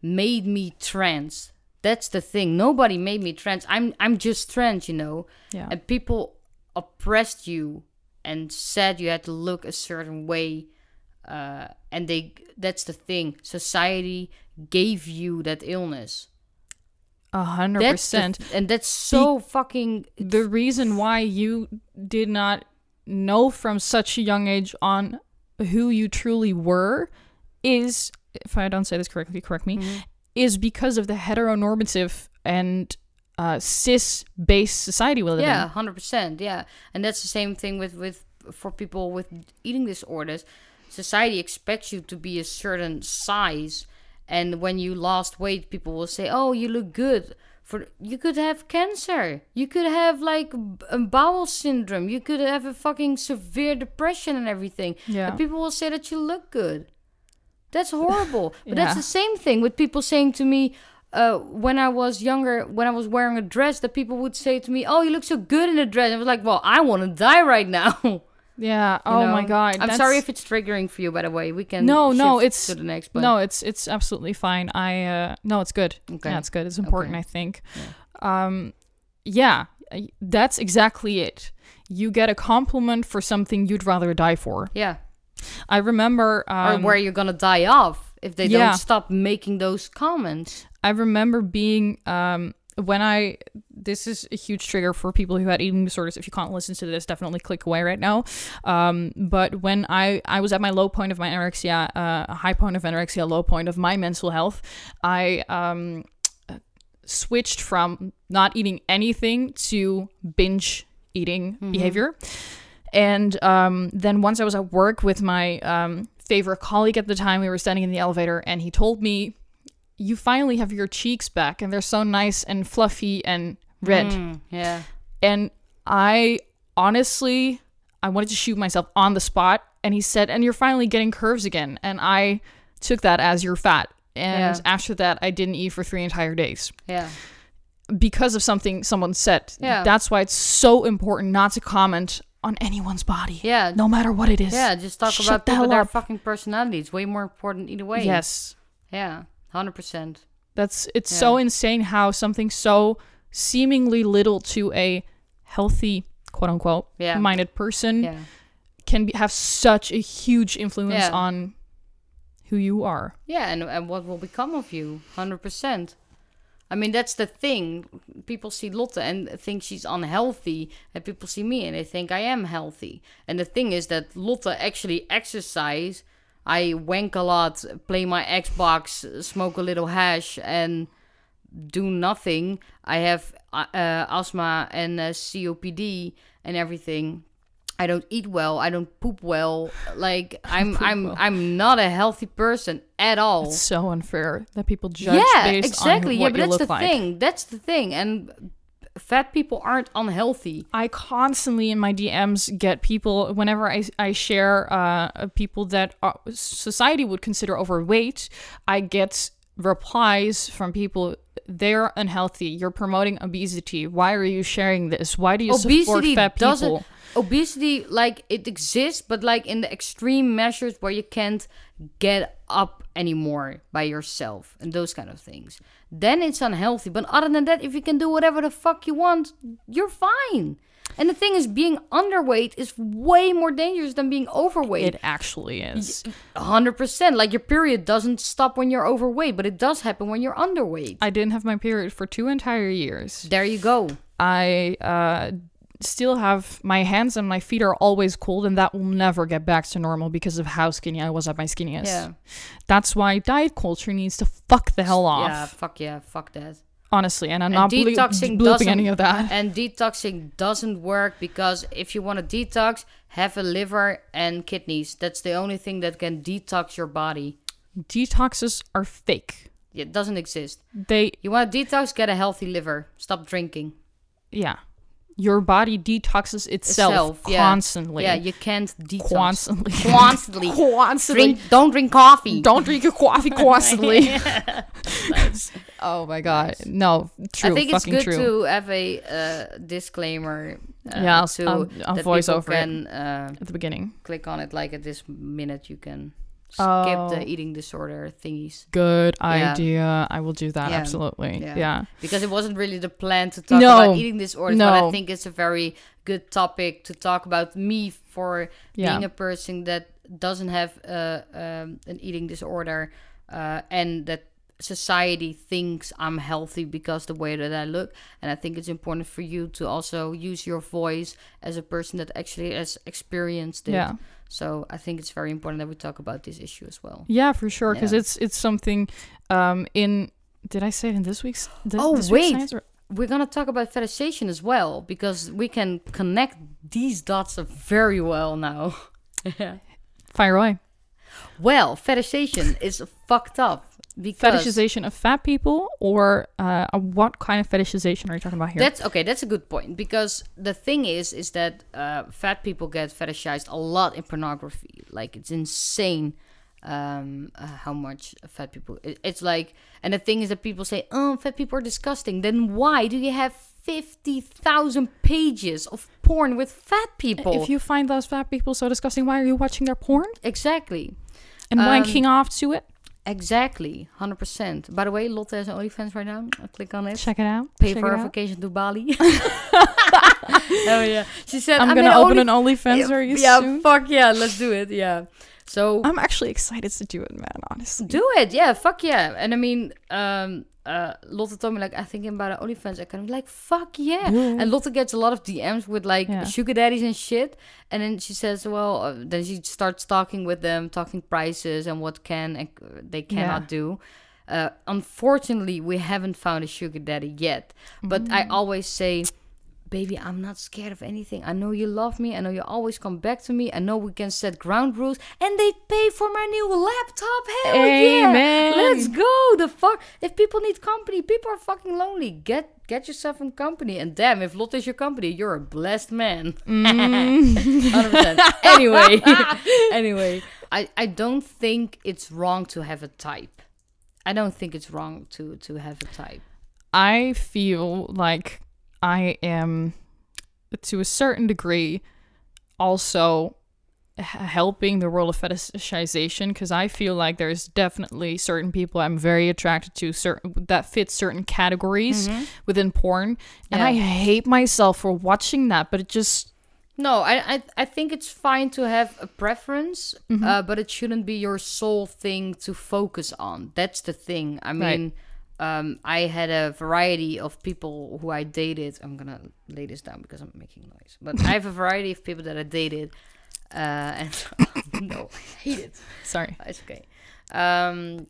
made me trans. That's the thing. Nobody made me trans. I'm just trans, you know. Yeah. And people oppressed you and said you had to look a certain way. And that's the thing. Society gave you that illness. 100%. And that's so fucking... The reason why you did not know from such a young age on who you truly were is, if I don't say this correctly, correct me, is because of the heteronormative and cis-based society we live in. Yeah, 100%. Yeah. And that's the same thing with for people with eating disorders. Society expects you to be a certain size, and when you lost weight, people will say, "Oh, you look good." You could have cancer. You could have like bowel syndrome. You could have a fucking severe depression and everything. Yeah. And people will say that you look good. That's horrible. But Yeah. that's the same thing with people saying to me, when I was younger, when I was wearing a dress, that people would say to me, "Oh, you look so good in a dress." And I was like, "Well, I want to die right now." Yeah. You Oh know? my God. I'm sorry if it's triggering for you, by the way. We can No, shift it's to the next. But no, it's absolutely fine. No, it's good. Okay. Yeah, it's good. It's important, Okay. I think. Yeah, that's exactly it. You get a compliment for something you'd rather die for. yeah, I remember or where you're gonna die off if they yeah. don't stop making those comments. I remember being when I this is a huge trigger for people who had eating disorders. If you can't listen to this, definitely click away right now. But when I was at my low point of my anorexia, a high point of anorexia, low point of my mental health, I switched from not eating anything to binge eating behavior. And then once I was at work with my favorite colleague at the time, we were standing in the elevator, and he told me, you finally have your cheeks back, and they're so nice and fluffy and red. Yeah. And I honestly, I wanted to shoot myself on the spot. And he said, and you're finally getting curves again. And I took that as you're fat. And after that, I didn't eat for 3 entire days. Yeah. Because of something someone said. Yeah. That's why it's so important not to comment on anyone's body. Yeah. No matter what it is. Yeah, just talk Shut about the people hell their up. fucking personality. It's way more important either way. Yes. Yeah, 100%. It's so insane how something so seemingly little to a healthy, quote unquote, minded person can have such a huge influence on who you are. Yeah, and what will become of you, 100%. I mean, that's the thing. People see Lotte and think she's unhealthy, and people see me and they think I am healthy. And the thing is that Lotte actually exercise. I wank a lot, play my Xbox, smoke a little hash, and do nothing. I have asthma and COPD and everything. I don't eat well. I don't poop well. Like I'm not a healthy person at all. It's so unfair that people judge based on what you that's look the like. thing. That's the thing. And fat people aren't unhealthy. I constantly in my DMs get people, whenever I share people that society would consider overweight, I get replies from people, they're unhealthy. You're promoting obesity. Why are you sharing this? Why do you support fat people? Obesity, like, it exists, but like in the extreme measures where you can't get up anymore by yourself and those kind of things, then it's unhealthy. But other than that, if you can do whatever the fuck you want, you're fine. And the thing is, being underweight is way more dangerous than being overweight. It actually is. 100%. Like, your period doesn't stop when you're overweight, but it does happen when you're underweight. I didn't have my period for 2 entire years. There you go. I still have my hands and my feet are always cold, and that will never get back to normal because of how skinny I was at my skinniest. Yeah. That's why diet culture needs to fuck the hell off. Yeah, fuck that. Honestly, and I'm not blooping any of that. And detoxing doesn't work, because if you want to detox, have a liver and kidneys. That's the only thing that can detox your body. Detoxes are fake. It doesn't exist. You want to detox, get a healthy liver. Stop drinking. Yeah. Your body detoxes itself constantly. Yeah, you can't detox. Constantly. Don't drink coffee. Don't drink your coffee constantly. Nice. Oh my god. No, true. I think it's good true. to have a disclaimer. I'll that voice people over can, it at the beginning. Click on it, like at this minute you can skip the eating disorder thingies. Good idea. I will do that, absolutely. Yeah. Because it wasn't really the plan to talk about eating disorders, but I think it's a very good topic to talk about me for being a person that doesn't have an eating disorder, and that society thinks I'm healthy because the way that I look. And I think it's important for you to also use your voice as a person that actually has experienced it. Yeah. So I think it's very important that we talk about this issue as well. Yeah, for sure. Because it's something did I say it in this week's Science, we're going to talk about fetishization as well, because we can connect these dots very well now. Fire away. Well, fetishization is fucked up. Fetishization of fat people, or what kind of fetishization are you talking about here? That's a good point, because the thing is that fat people get fetishized a lot in pornography. Like, it's insane how much fat people... It's like... And the thing is that people say, oh, fat people are disgusting. Then why do you have 50,000 pages of porn with fat people? If you find those fat people so disgusting, why are you watching their porn? Exactly. And wanking off to it? Exactly, 100%. By the way, Lotte has OnlyFans right now. I'll click on it. Check it out. Pay for a vacation to Bali. Oh yeah. She said, I'm gonna open an OnlyFans very soon. Fuck yeah, let's do it. Yeah. So I'm actually excited to do it, man, honestly. do it. Yeah, fuck yeah. And I mean, Lotte told me, like, I'm thinking about an OnlyFans account. I'm like, fuck yeah. And Lotte gets a lot of DMs with, like, sugar daddies and shit. And then she says, well, then she starts talking with them, talking prices and what can and they cannot do. Unfortunately, we haven't found a sugar daddy yet. But I always say, baby, I'm not scared of anything. I know you love me. I know you always come back to me. I know we can set ground rules. And they pay for my new laptop. Hell Amen. yeah. Let's go. The fuck. If people need company, people are fucking lonely. Get yourself some company. And damn, if Lotte is your company, you're a blessed man. 100%. Anyway, I don't think it's wrong to have a type. I don't think it's wrong to have a type. I feel like I am, to a certain degree, also helping the world of fetishization, because I feel like there's definitely certain people I'm very attracted to, that fit certain categories within porn, and I hate myself for watching that, but it just... No, I think it's fine to have a preference, but it shouldn't be your sole thing to focus on. That's the thing. I mean... I had a variety of people who I dated. I'm gonna lay this down because I'm making noise. But I have a variety of people that I dated, and no, I hate it. Sorry, it's okay. And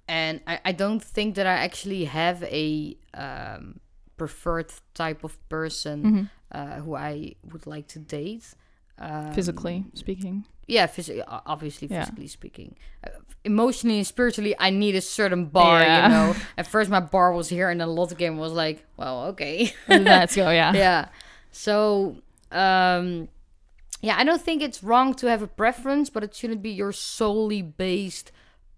I don't think that I actually have a preferred type of person who I would like to date. Physically speaking. Yeah, obviously physically speaking. Emotionally and spiritually, I need a certain bar, you know. At first my bar was here, and then Lotte game was like, well, okay. Let's go, Yeah. So, I don't think it's wrong to have a preference, but it shouldn't be your solely based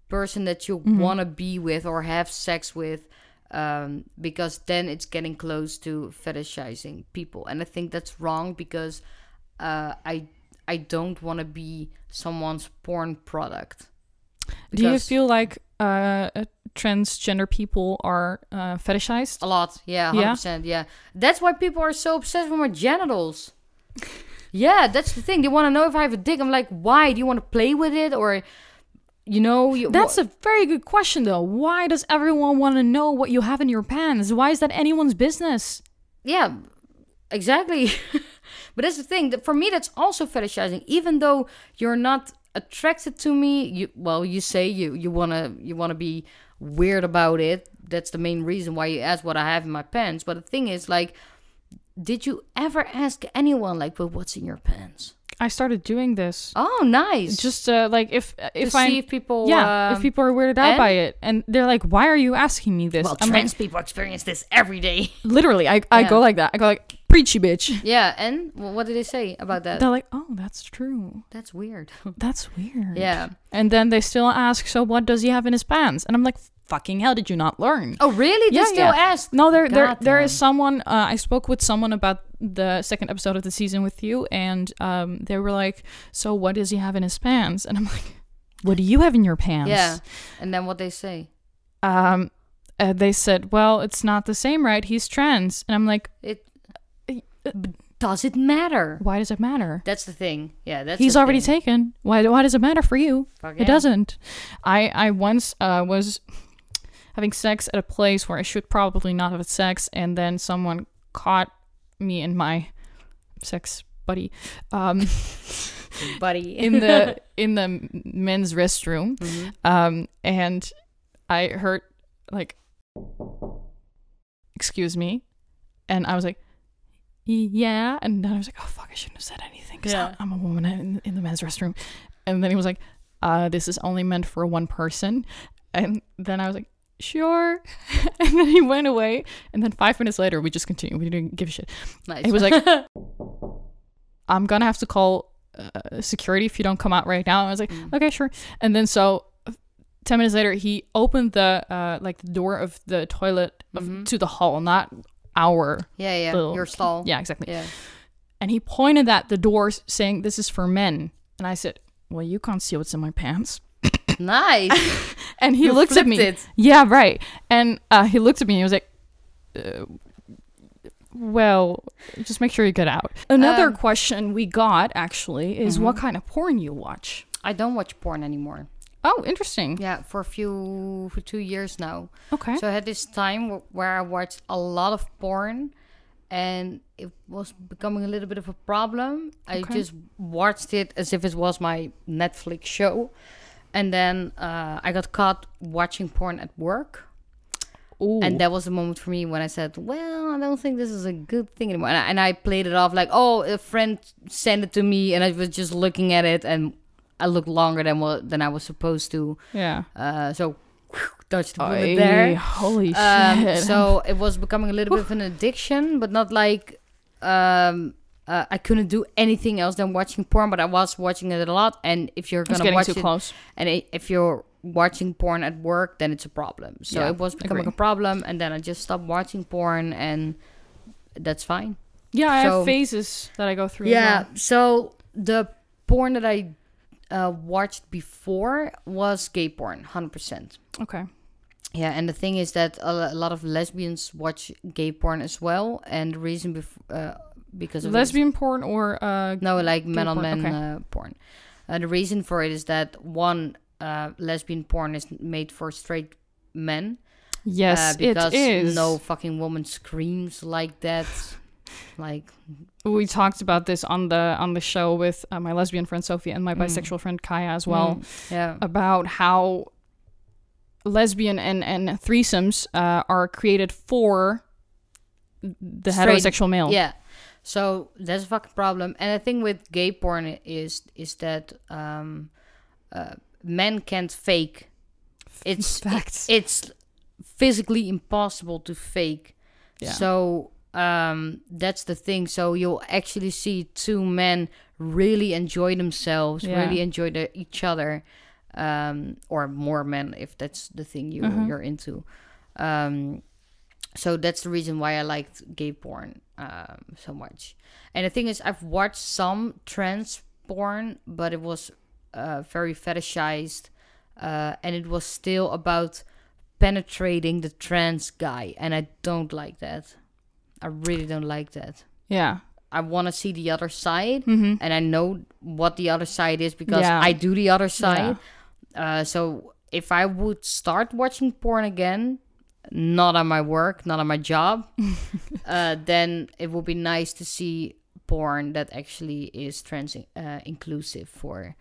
person that you want to be with or have sex with, because then it's getting close to fetishizing people. And I think that's wrong because I don't want to be someone's porn product. Do you feel like transgender people are fetishized? A lot, 100%, yeah. That's why people are so obsessed with my genitals. Yeah, that's the thing. They want to know if I have a dick. I'm like, why? Do you want to play with it? Or, you know... That's a very good question, though. Why does everyone want to know what you have in your pants? Why is that anyone's business? Yeah, exactly. But that's the thing. For me, that's also fetishizing. Even though you're not attracted to me, you say you wanna be weird about it. That's the main reason why you ask what I have in my pants. But the thing is, like, did you ever ask anyone, like, well, what's in your pants? I started doing this. Oh, nice. Just like if see if people if people are weirded out by it, and they're like, why are you asking me this? Well, trans people experience this every day. Literally, I go like that. I go like, preachy bitch. Yeah, and what did they say about that? They're like, oh, that's true. That's weird. That's weird. Yeah. And then they still ask, so what does he have in his pants? And I'm like, fucking hell, did you not learn? Oh, really? They still ask? No, there is someone, I spoke with someone about the second episode of the season with you, and they were like, so what does he have in his pants? And I'm like, what do you have in your pants? Yeah. And then what they say? They said, well, it's not the same, right? He's trans. And I'm like... Does it matter? Why does it matter? That's the thing. Yeah, he's already taken. Why does it matter for you? Fuck it doesn't. I once was having sex at a place where I should probably not have sex, and then someone caught me and my sex buddy in the men's restroom, and I heard like, excuse me, and I was like, yeah, and then I was like, oh fuck, I shouldn't have said anything because I'm a woman in the men's restroom. And then he was like, this is only meant for one person. And then I was like, sure. And then he went away, and then 5 minutes later we just continued. We didn't give a shit. Nice. He was like, I'm gonna have to call security if you don't come out right now. I was like, okay, sure. And then so 10 minutes later he opened the like the door of the toilet to the hall, not our your stall. Yeah, exactly. And he pointed at the door saying, this is for men. And I said, well, you can't see what's in my pants. Nice. And he looked at me. Yeah, right. And he looked at me and he was like, well, just make sure you get out. Another question we got actually is what kind of porn you watch. I don't watch porn anymore. Oh, interesting. Yeah, for 2 years now. Okay. So I had this time where I watched a lot of porn, and it was becoming a little bit of a problem. I just watched it as if it was my Netflix show. And then I got caught watching porn at work. Ooh. And that was the moment for me when I said, well, I don't think this is a good thing anymore. And I played it off like, oh, a friend sent it to me, and I was just looking at it, and I looked longer than I was supposed to. Yeah. So dodged the bullet there. Holy shit. So it was becoming a little bit of an addiction, but not like I couldn't do anything else than watching porn, but I was watching it a lot. And if you're gonna watch it, close. And if you're watching porn at work, then it's a problem. So it was becoming a problem, and then I just stopped watching porn, and that's fine. Yeah, I have phases that I go through. Yeah. So the porn that I watched before was gay porn, 100%. Okay. Yeah, and the thing is that a lot of lesbians watch gay porn as well, and the reason because of lesbian porn or no, like men on porn. men porn. The reason for it is that one, lesbian porn is made for straight men. Yes, because it is. No fucking woman screams like that. Like, we talked about this on the show with my lesbian friend Sophie and my bisexual friend Kaya as well. Yeah. About how lesbian and threesomes are created for the heterosexual male. Yeah. So that's a fucking problem. And the thing with gay porn is that men can't fake. It's physically impossible to fake. Yeah. So that's the thing. So you'll actually see two men really enjoy themselves, really enjoy each other, or more men if that's the thing you're into. So that's the reason why I liked gay porn so much. And the thing is, I've watched some trans porn, but it was very fetishized, and it was still about penetrating the trans guy, and I don't like that. I really don't like that. Yeah. I want to see the other side, and I know what the other side is because I do the other side. Yeah. So if I would start watching porn again, not on my work, not on my job, then it would be nice to see porn that actually is trans inclusive for.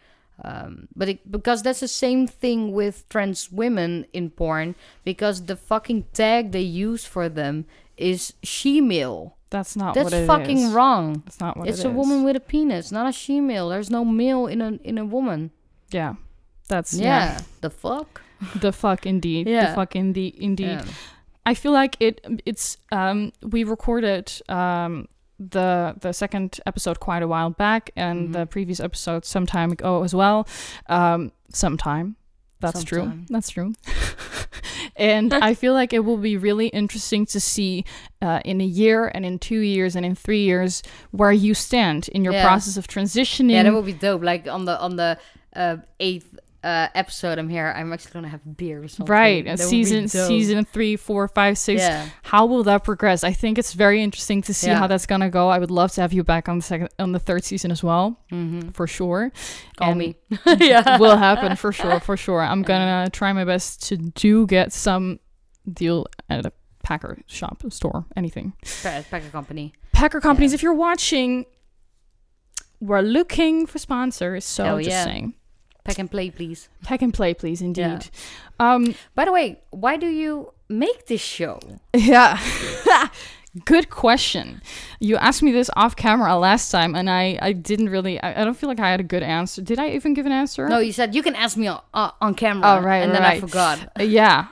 Because that's the same thing with trans women in porn, because the fucking tag they use for them is she-male. That's not what it is. That's fucking wrong. That's not what it is. It's a woman with a penis, not a she-male. There's no male in a woman. Yeah. That's the fuck? The fuck indeed. Yeah. The fuck indeed. Yeah. I feel like it's we recorded the second episode quite a while back, and the previous episode some time ago as well. Sometime. That's true. That's true. And I feel like it will be really interesting to see in a year and in 2 years and in 3 years where you stand in your process of transitioning. Yeah, that would be dope. Like on the 8th episode I'm here, I'm actually gonna have beer or something. Right. Season 3, 4, 5, 6. Yeah. How will that progress? I think it's very interesting to see how that's gonna go. I would love to have you back on the third season as well. For sure. Call me. Yeah. Will happen for sure. I'm gonna try my best to get some deal at a Packer shop, store, anything. Packer company. Packer companies, if you're watching, we're looking for sponsors. So just saying. Pack and play, please. Pack and play, please, indeed. Yeah. By the way, why do you make this show? Yeah. Good question. You asked me this off camera last time, and I didn't really... I don't feel like I had a good answer. Did I even give an answer? No, you said you can ask me on camera. Oh, right, and then I forgot. Yeah.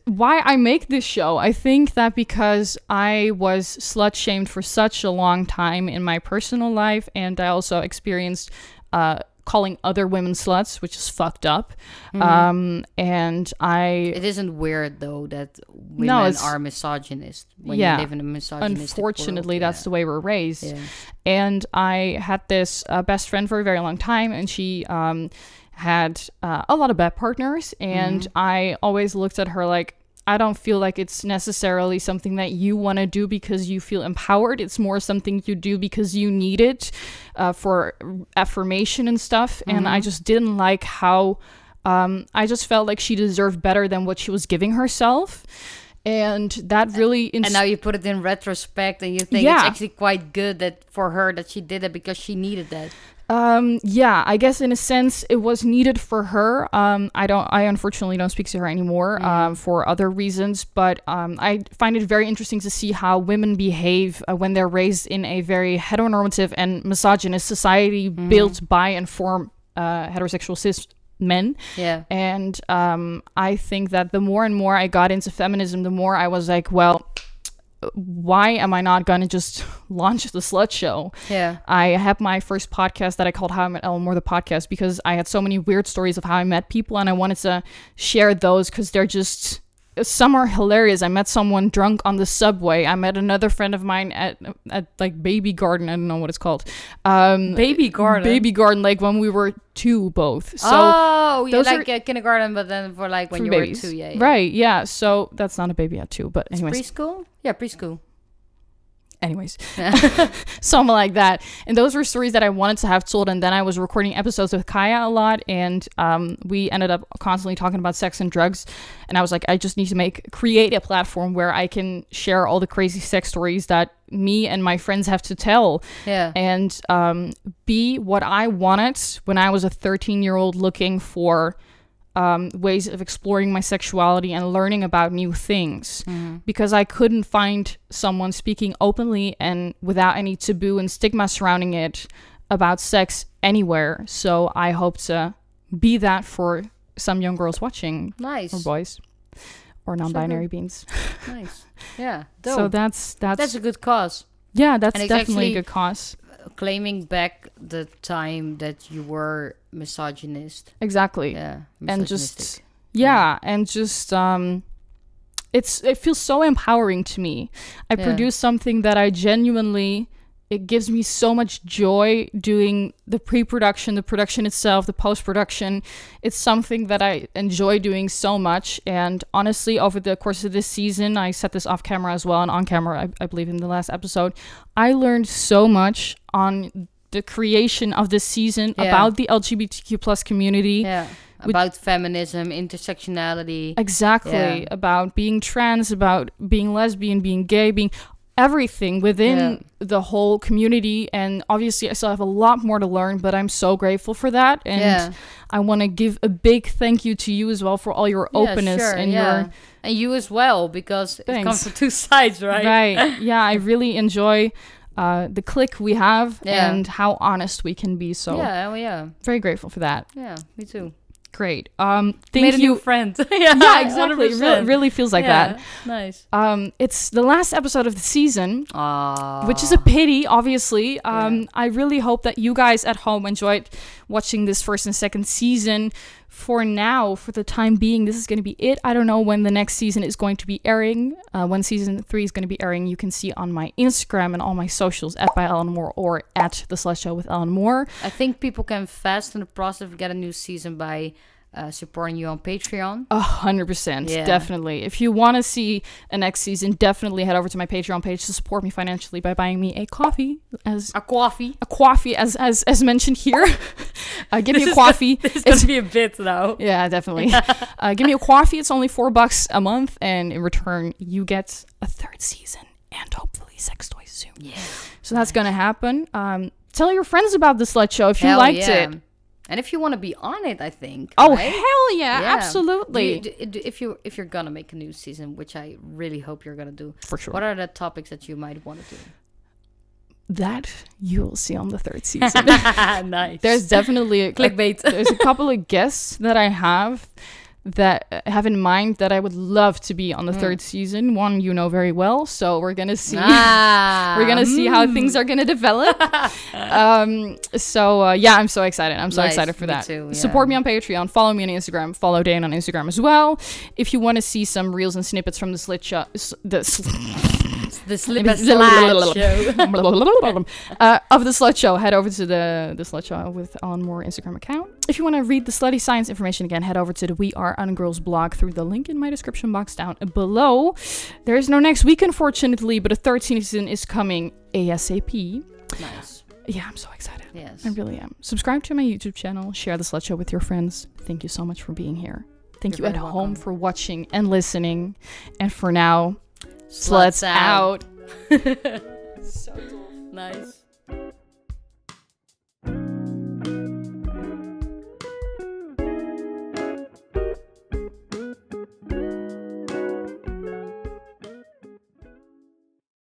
Why I make this show, I think that because I was slut-shamed for such a long time in my personal life, and I also experienced... calling other women sluts, which is fucked up. And it isn't weird though that women are misogynist when you live in a misogynistic unfortunately world. That's the way we're raised. And I had this best friend for a very long time, and she had a lot of bad partners, and I always looked at her like, I don't feel like it's necessarily something that you want to do because you feel empowered. It's more something you do because you need it for affirmation and stuff. And I just didn't like how I just felt like she deserved better than what she was giving herself. And that really... and now you put it in retrospect and you think it's actually quite good that for her that she did it because she needed that. Yeah, I guess in a sense it was needed for her. I unfortunately don't speak to her anymore, for other reasons, but, I find it very interesting to see how women behave when they're raised in a very heteronormative and misogynist society built by and for, heterosexual cis men. Yeah. And, I think that the more and more I got into feminism, the more I was like, well, why am I not gonna just launch the Slut Show? Yeah. I had my first podcast that I called How I Met Ellen Moore, the podcast, because I had so many weird stories of how I met people, and I wanted to share those because they're just... Some are hilarious. I met someone drunk on the subway. I met another friend of mine at like Baby Garden. I don't know what it's called. Baby Garden, like when we were 2 both. So you like kindergarten, but then for like when you babies. were 2, yeah. Right, yeah. So that's not a baby at 2, but anyways. It's preschool? Yeah, preschool. Anyways, something like that. And those were stories that I wanted to have told. And then I was recording episodes with Kaya a lot, and we ended up constantly talking about sex and drugs. And I was like, I just need to create a platform where I can share all the crazy sex stories that me and my friends have to tell. Yeah. And be what I wanted when I was a 13-year-old looking for ways of exploring my sexuality and learning about new things, because I couldn't find someone speaking openly and without any taboo and stigma surrounding it about sex anywhere. So I hope to be that for some young girls watching. Nice. Or boys or non-binary beings. Nice. Yeah. Dope. So that's a good cause. Yeah, that's and definitely a good cause. Claiming back the time that you were misogynist. Exactly. Yeah. And just and just it feels so empowering to me. I produce something that I genuinely, it gives me so much joy doing the pre-production, the production itself, the post-production. It's something that I enjoy doing so much. And honestly, over the course of this season, I set this off camera as well and on camera, I believe in the last episode, I learned so much on the creation of this season about the LGBTQ plus community. Yeah. About feminism, intersectionality. Exactly. Yeah. About being trans, about being lesbian, being gay, being everything within the whole community. And obviously I still have a lot more to learn, but I'm so grateful for that. And I want to give a big thank you to you as well for all your openness and your... And you as well, because it comes from 2 sides, right? Right. Yeah, I really enjoy the click we have and how honest we can be. So very grateful for that. Yeah, me too. Great. Made a new friend. Yeah, exactly. It really feels like that. Nice. It's the last episode of the season, which is a pity, obviously. I really hope that you guys at home enjoyed watching this first and second season. For now, for the time being, this is going to be it. I don't know when the next season is going to be airing. When season 3 is going to be airing, you can see on my Instagram and all my socials at by Ellen Moore or at the Slut-Show with Ellen Moore. I think people can fasten the process of get a new season by supporting you on Patreon. 100%, definitely. If you want to see a next season, definitely head over to my Patreon page to support me financially by buying me a coffee. A coffee, as mentioned here. Give me a coffee. It's going to be a bit now. Yeah, definitely. Give me a coffee. It's only $4 a month, and in return, you get a 3rd season and hopefully sex toys soon. Yeah. So that's going to happen. Tell your friends about the Slut Show if you liked it. And if you want to be on it, I think. Oh, right? hell yeah, absolutely. If you're gonna make a new season, which I really hope you're gonna do, for sure. What are the topics that you might want to do? That you will see on the 3rd season. Nice. There's definitely clickbait. There's a couple of guests that I have in mind that I would love to be on the 3rd season. One you know very well, so we're gonna see. We're gonna see how things are gonna develop. I'm so excited. I'm so excited for that. Too, yeah. Support me on Patreon. Follow me on Instagram. Follow Dan on Instagram as well. If you want to see some reels and snippets from the Slut Show, The Slip and Slide show. Of the Slut Show, head over to the Slut Show with Ellen Moore Instagram account. If you want to read the Slutty Science information again, head over to the We Are Ungirls blog through the link in my description box down below. There is no next week, unfortunately, but a third season is coming ASAP. Nice. Yeah, I'm so excited. Yes. I really am. Subscribe to my YouTube channel. Share the Slut Show with your friends. Thank you so much for being here. Thank you at home for watching and listening. And for now, sluts out. So cool. Nice.